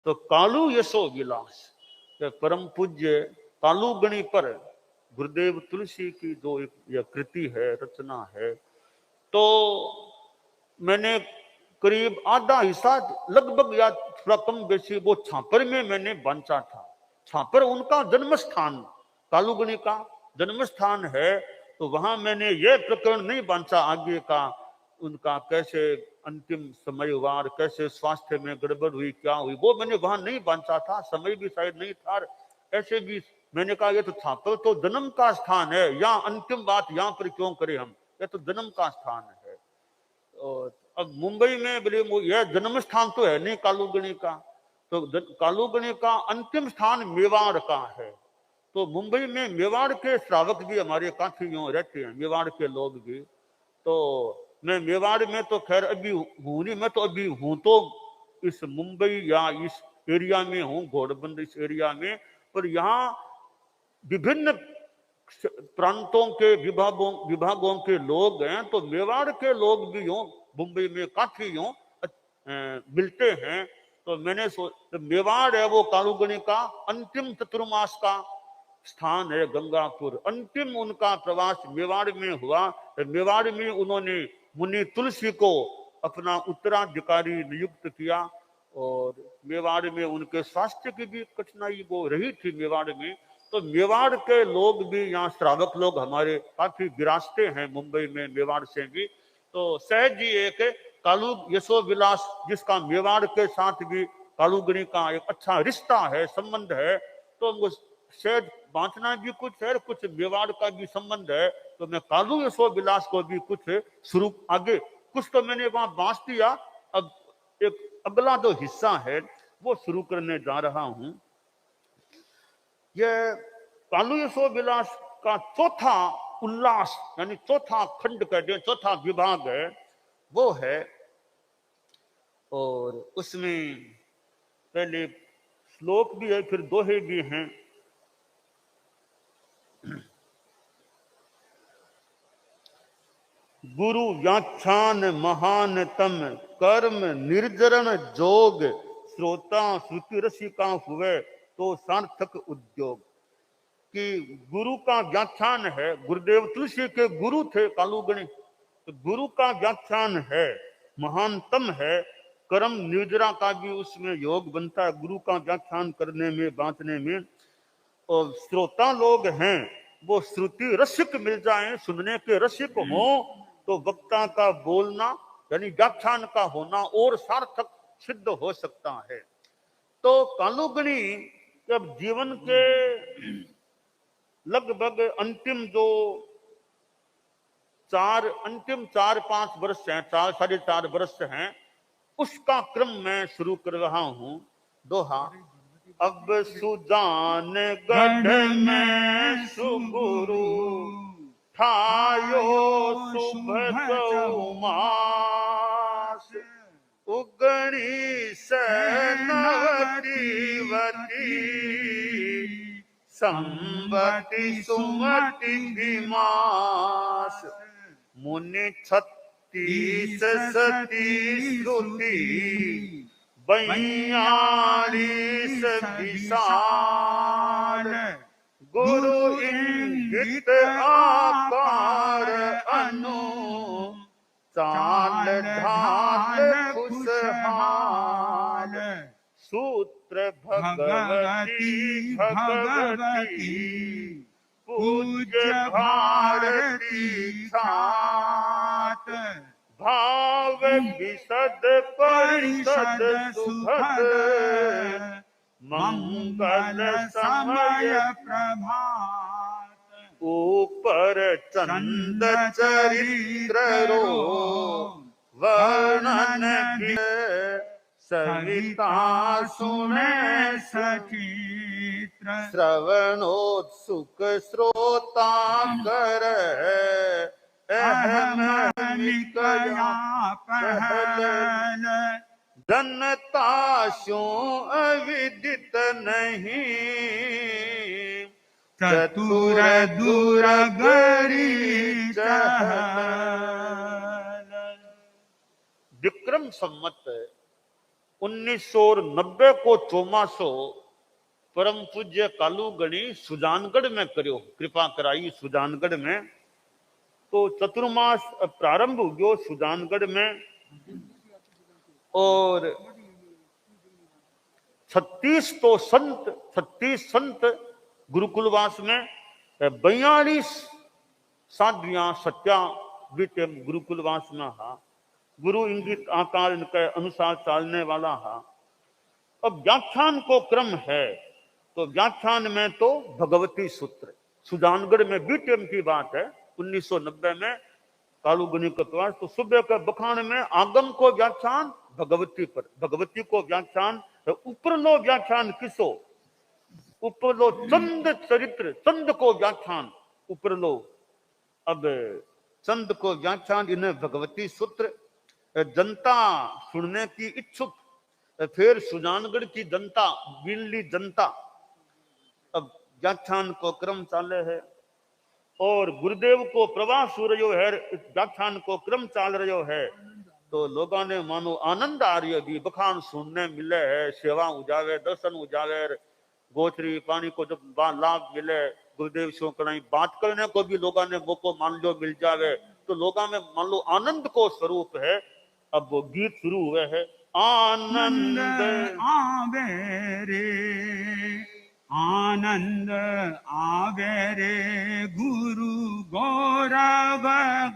तो कालू यशो विलास परम पूज्य कालूगणी पर गुरुदेव तुलसी की जो एक यह कृति है, रचना है, तो मैंने करीब आधा हिस्सा लगभग या थोड़ा कम बेसी वो छापर में मैंने बांचा था। छापर उनका जन्म स्थान, कालूगणी का जन्म स्थान है, तो वहां मैंने ये प्रकरण नहीं बांचा आगे का, उनका कैसे अंतिम समयवार, कैसे स्वास्थ्य में गड़बड़ हुई, क्या हुई, वो मैंने वहां नहीं बांचा था, समय भी शायद नहीं था। ऐसे भी मैंने कहा ये तो छापर तो जन्म का स्थान है, यहाँ अंतिम बात यहाँ पर क्यों करें हम, ये तो जन्म का स्थान है। और अब मुंबई में बोले यह जन्म स्थान तो है नहीं कालूगणी का, तो कालूगणी का अंतिम स्थान मेवाड़ का है। तो मुंबई में मेवाड़ के श्रावक भी हमारे काफी यूं रहते हैं, मेवाड़ के लोग भी। तो मैं मेवाड़ में तो खैर अभी हूं नहीं, मैं तो अभी हूं तो इस मुंबई या इस एरिया में हूँ, घोड़बंद इस एरिया में, पर यहाँ विभिन्न प्रांतों के विभागों के लोग हैं, तो मेवाड़ के लोग भी यूं मुंबई में काफी यूं मिलते हैं। तो मैंने तो मेवाड़ है वो कालूगणी का अंतिम चतुर्मास का स्थान है, गंगापुर। अंतिम उनका प्रवास मेवाड़ में हुआ। मेवाड़ में उन्होंने मुनि तुलसी को अपना उत्तराधिकारी नियुक्त किया, और मेवाड़ में उनके स्वास्थ्य की भी कठिनाई वो रही थी मेवाड़ में। तो मेवाड़ के लोग भी यहाँ श्रावक लोग हमारे काफी विरासते हैं मुंबई में, मेवाड़ से भी। तो सहज जी एक कालू यशो विलास, जिसका मेवाड़ के साथ भी कालूगणी का एक अच्छा रिश्ता है, संबंध है, तो उनको सहज बांटना भी कुछ है, कुछ मेवाड़ का भी संबंध है। तो मैं कालू यशो विलास को भी कुछ शुरू आगे कुछ तो मैंने वहां बांट दिया, अब एक अगला जो हिस्सा है वो शुरू करने जा रहा हूं। यह कालू यशो विलास का चौथा उल्लास, यानी चौथा खंड कह दे, चौथा विभाग है वो है। और उसमें पहले श्लोक भी है, फिर दोहे भी हैं। गुरु व्याख्यान महानतम कर्म निर्जरण जोग, श्रोता श्रुति रसिका हुए तो सार्थक उद्योग। कि गुरु का व्याख्यान है, गुरुदेव तुलसी के गुरु थे कालूगणी, तो गुरु का व्याख्यान है, महानतम है, कर्म निर्जरा का भी उसमें योग बनता है गुरु का व्याख्यान करने में, बांटने में। और श्रोता लोग हैं वो श्रुति रसिक मिल जाए, सुनने के रसिक हो, तो वक्ता का बोलना यानी व्याख्यान का होना और सार्थक सिद्ध हो सकता है। तो कालूगणी जब जीवन के लगभग अंतिम 4-5 वर्ष हैं, 4-4.5 वर्ष हैं, उसका क्रम मैं शुरू कर रहा हूं। दोहा, अब सुजान गढ़ में सुगुरु ठायो शुभ मास, उगणी सनवती संवति सुमति विमास, मुनि 36 सती श्रुति 42 विशाल, गुरु इंगित आकार अनु चाल ढाल खुशहाल, सूत्र भगवती पूज्य भारती छात, भाव विशद परिषद सुभद, मंगल समय प्रभात, ऊपर चंद चरित्र रो वर्णन सविता सुने सचित्र, श्रवणोत्सुक श्रोता कर अहमिकया पहल, जनता स्यों अविदित नहीं, चतुर दूर गरी चहल। विक्रम संमत 1990 को चौमासो परम पूज्य कालू गणी सुजानगढ़ में करो, कृपा कराई सुजानगढ़ में। तो चतुर्मास प्रारंभ हो गयो सुजानगढ़ में, और 36 संत गुरुकुलवास में, 42 साध्वियां सत्या बीते गुरुकुलवास में हा। गुरु इंगित आकार इनके अनुसार चालने वाला हा। अब व्याख्यान को क्रम है, तो व्याख्यान में तो भगवती सूत्र सुजानगढ़ में बीटेम की बात है 1990 में कालू गणी का प्रवास। तो सुबह के बखान में आगम को व्याख्यान भगवती पर, भगवती को व्याख्यान, उपरलो व्याख्यान किसो, उपरलो चंद चरित्र, चंद को व्याख्यान उपरलो। अब चंद को व्याख्यान इन्हें भगवती सूत्र। जनता सुनने की इच्छुक, फिर सुजानगढ़ की जनता, बिल्ली जनता। अब व्याख्यान को क्रम चाले है, और गुरुदेव को प्रवास हो रही है, व्याख्यान को क्रम चाल रही है। तो लोगों ने मानो आनंद आ रही है, बखान सुनने मिले है, सेवा उजावे, दर्शन उजावे, गोचरी पानी को जब लाभ मिले, गुरुदेव शो कराई, बात करने को भी लोगों ने मौको मान लो मिल जावे, तो लोगों में मान लो आनंद को स्वरूप है। अब वो गीत शुरू हुए है, आनंद आवे रे, आनंद आवे रे, गुरु गौरव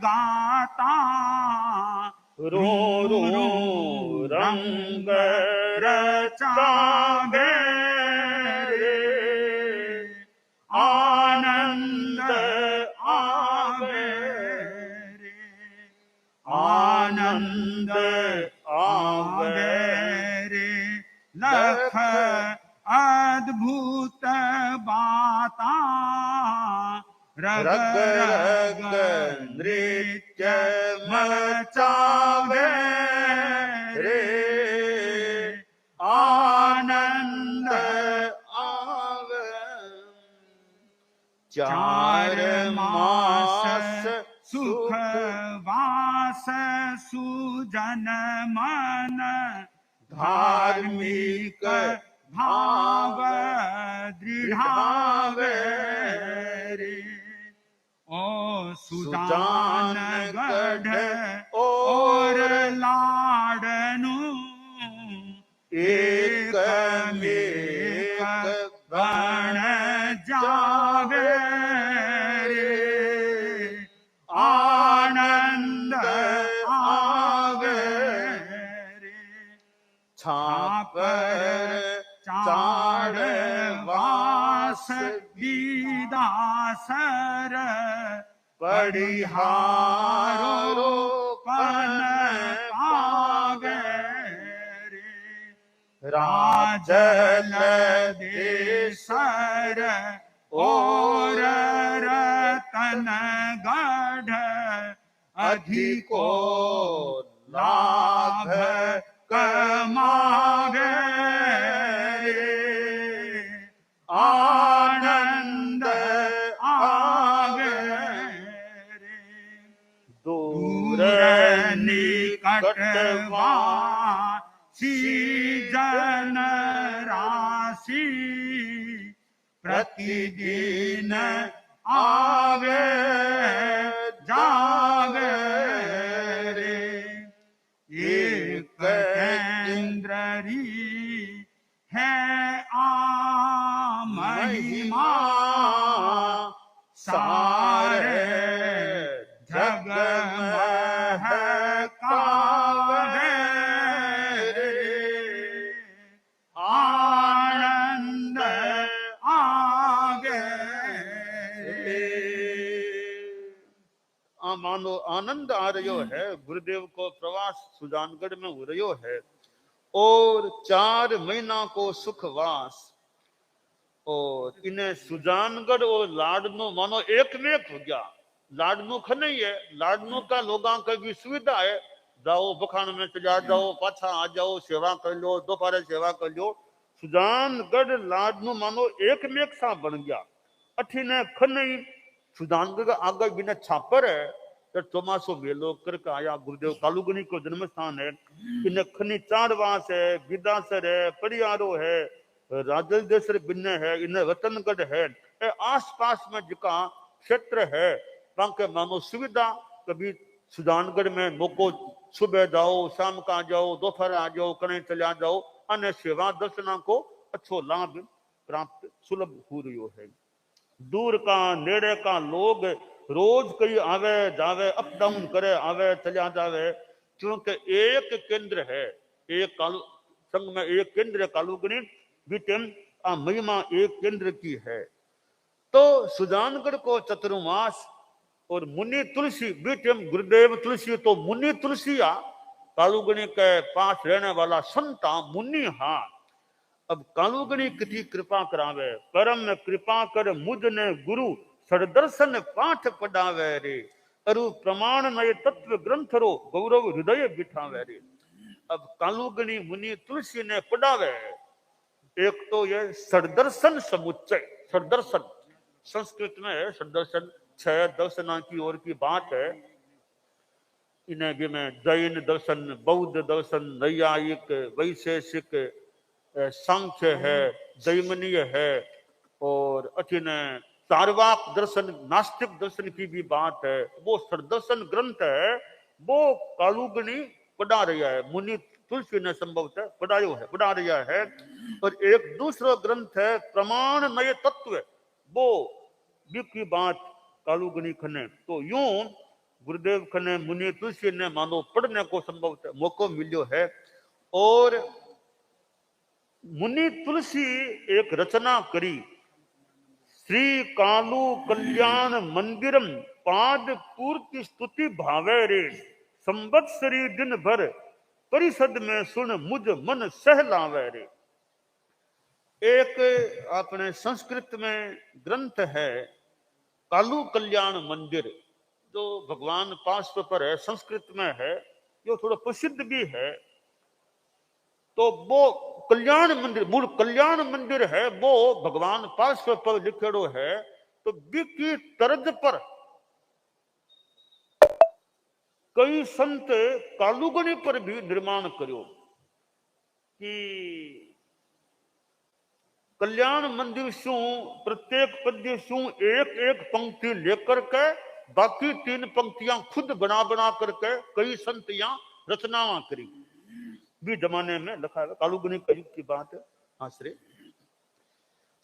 गाता, रो रो रंग रचावे रे, आनंद आवे रे, आनंद आवे रे, लख अद्भुत बाता, रग रग नृत्य मचावे रे, आनंद आवे। 4 मास सुख वास सुजन मन, धार्मिक भाव दृढ़ावे रे, ओ सुजानगढ़ और लाडनु, एक मेक बन जावे रे, आनंद आवे रे, छापर चाड़ वास विदासर, पढ़िहारो पन पावे रे, राजल देसर और रतनगढ़, अधिको लाभ कमावे रे, आनंद आवे रे, दूर निकटवा जन राशि, प्रतिदिन आवे जावे रे, एक केंद्री है आ महिमा, सारे जग महकावे रे, आनंद आवे रे। मानो आनंद आ रही है, गुरुदेव को प्रवास सुजानगढ़ में हो रही है, और 4 महीना को सुखवास, और इन्हें सुजानगढ़ और लाडनो मानो एक में एक हो गया। लाडनो खने ही है, लाडनो का लोगों का भी सुविधा है, जाओ बखान में चला जाओ, पाछा आ जाओ, सेवा कर लो, दोपहर सेवा कर लो। सुजानगढ़ लाडनो मानो एक में एक सा बन गया। अठीने खने ही सुजानगढ़ का आगे बिना छापर है, तो चौमासो मेलो करके आया गुरुदेव कालूगणी को जन्म स्थान है। इन्हें खनी चारवास है, गिदासर है, परियारो है, राजलदेसर बिन्ने है, इन्हें रतनगढ़ है। आस पास में जिका क्षेत्र है वहां मानो सुविधा, कभी सुजानगढ़ में मोको सुबह जाओ, शाम का जाओ, दोपहर आ जाओ, कने चला जाओ, अन्य सेवा दर्शना को अच्छो लाभ प्राप्त सुलभ हो रही है। दूर का नेड़े का लोग रोज कई आवे जावे, अप डाउन करे, आवे चला जावे, क्योंकि एक केंद्र है, एक कालू संघ में एक केंद्र कालूगणी बीटेम महिमा एक केंद्र की है। तो सुजानगढ़ को चतुर्मास और मुनि तुलसी बीटेम गुरुदेव तुलसी, तो मुनि तुलसिया कालूगणी के पास रहने वाला संता मुनि। हाँ, अब कालूगणी किसी कृपा करावे, परम कृपा कर मुझने गुरु सदर्शन पाठ पढ़ावे रे, अरु प्रमाण नए तत्व ग्रंथ रो गौरव हृदय बिठावे रे। अब कालूगणी मुनि तुलसी ने पढ़ावे। एक तो ये सदर्शन समुच्चय, सदर्शन संस्कृत में है सदर्शन, 6 दर्शना की ओर की बात है। इन्हें भी में जैन दर्शन, बौद्ध दर्शन, नैयायिक, वैशेषिक, सांख्य है, दैमनीय है, और अथिन चारवाक दर्शन, नास्तिक दर्शन की भी बात है। वो सदर्शन ग्रंथ है, वो कालूगणी पढ़ा रहा है, मुनि तुलसी ने संभवतः पढ़ायो है, पढ़ा रहा है। और एक दूसरा ग्रंथ है प्रमाण नए तत्व, वो भी की बात कालूगणी खने। तो यूं गुरुदेव खने मुनि तुलसी ने मानो पढ़ने को संभवतः मौको मिलो है। और मुनि तुलसी एक रचना करी, श्री कालू कल्याण मंदिरम पाद पूर्ति स्तुति भावे रे, संवत्सरी दिन भर परिषद में सुन मुझ मन सहलावे रे। एक अपने संस्कृत में ग्रंथ है कालू कल्याण मंदिर, जो भगवान पार्श्व पर है, संस्कृत में है, जो थोड़ा प्रसिद्ध भी है। तो वो कल्याण मंदिर, मूल कल्याण मंदिर है, वो भगवान पार्श्व पर लिखेड़ो है। तो बी की तर्ज पर कई संत कालूगणी पर भी निर्माण करो कि कल्याण मंदिर शू प्रत्येक पद्य शू एक एक पंक्ति लेकर के बाकी 3 पंक्तियां खुद बना बना करके कई संत यहाँ रचनावा करी। भी जमाने में लिखा है, कालूगणी का युग की बात है। आश्रय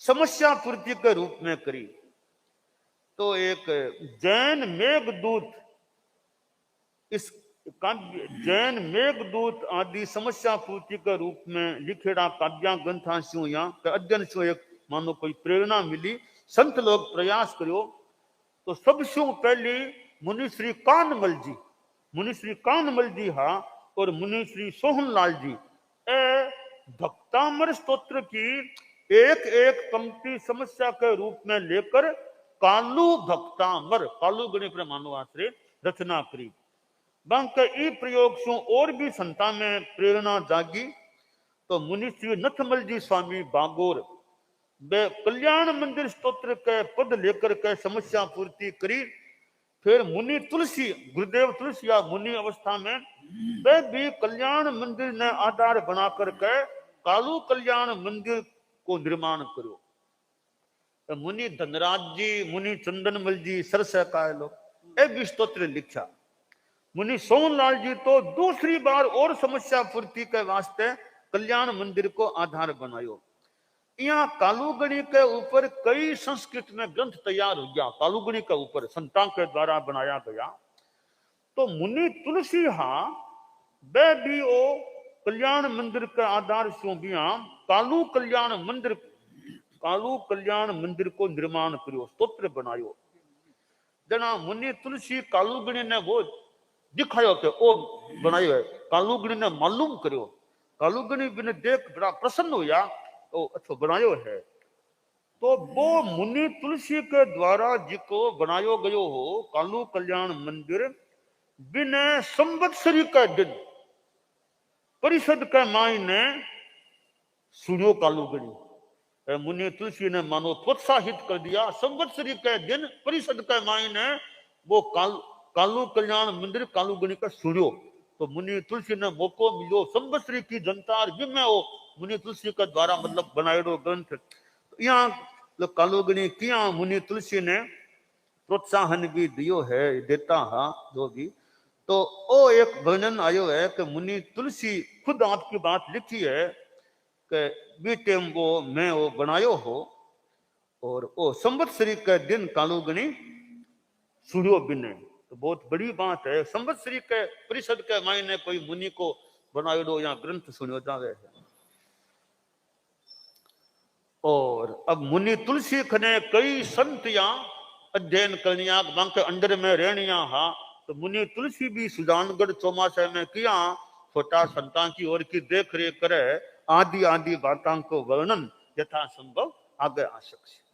समस्या पूर्ति के रूप में करी। तो एक जैन मेघदूत, इस काव्य जैन मेघदूत आदि समस्या पूर्ति के रूप में लिखेड़ा काव्या ग्रंथांशों या अध्ययन से एक मानो कोई प्रेरणा मिली, संत लोग प्रयास करो। तो सबसे पहले मुनि श्री कानमल जी, मुनि श्री कानमल जी हाँ, और मुनि श्री सोहनलाल जी भक्तामर स्तोत्र की एक एक पंक्ति समस्या के रूप में लेकर कालू भक्तामर, कालूगणी पर मानो आश्रय रचना करी। बांके ई प्रयोग से और भी संता में प्रेरणा जागी। तो मुनि श्री नथमल जी स्वामी बागोर वे कल्याण मंदिर स्तोत्र के पद लेकर के समस्या पूर्ति करी। फिर मुनि तुलसी, गुरुदेव तुलसी या मुनि अवस्था में वे भी कल्याण मंदिर ने आधार बना करके कालू कल्याण मंदिर को निर्माण करो। तो मुनि धनराज जी, मुनि चंदनमल जी सरसा का लोग ए भी स्तोत्र लिखा। मुनि सोहनलाल जी तो दूसरी बार और समस्या पूर्ति के वास्ते कल्याण मंदिर को आधार बनायो। यहाँ कालूगणी के ऊपर कई संस्कृत में ग्रंथ तैयार हो गया, कालूगणी के ऊपर संतान के द्वारा बनाया गया। तो मुनि तुलसी हाँ वे भी ओ कल्याण मंदिर के आधार से भी कालू कल्याण मंदिर को निर्माण करो, स्तोत्र बनायो। जना मुनि तुलसी कालूगणी ने वो दिखायो के ओ बनायो है, कालूगणी ने मालूम करो, कालूगणी भी ने देख बड़ा प्रसन्न हुआ, तो अच्छा बनायो है। तो वो मुनि तुलसी के द्वारा जिको बनायो गयो हो कालू कल्याण मंदिर, बिना संवत्सरी का दिन परिषद के मायने सुनियो कालूगणी। मुनि तुलसी ने मानो प्रोत्साहित कर दिया। संवत्सरी के दिन परिषद के मायने वो कालू कल्याण मंदिर कालू गणी का सुनियो तो मुनि तुलसी ने मौको मिलो संवत्सरी की जनता जिम्मे हो मुनि तुलसी का द्वारा मतलब बनाएड़ो ग्रंथ तो यहाँ कालू गणी किया मुनि तुलसी ने प्रोत्साहन भी दियो है देता हा जो भी तो वो एक वर्णन आयो है कि मुनि तुलसी खुद आपकी बात लिखी है कि बीते वो मैं वो बनायो हो और वो संवत्सरी के दिन कालू गणी सूर्यो बिने तो बहुत बड़ी बात है संवत्सरी के परिषद के मायने कोई मुनि को बनायो या ग्रंथ सुनियो जावे है और अब मुनि तुलसी खने कई संत या अध्ययन करनिया बांके अंडर में रहनिया हा तो मुनि तुलसी भी सुजानगढ़ चौमासे में किया छोटा संतान की ओर की देख रेख करे आदि आदि बातों को वर्णन यथा संभव आगे आ सकते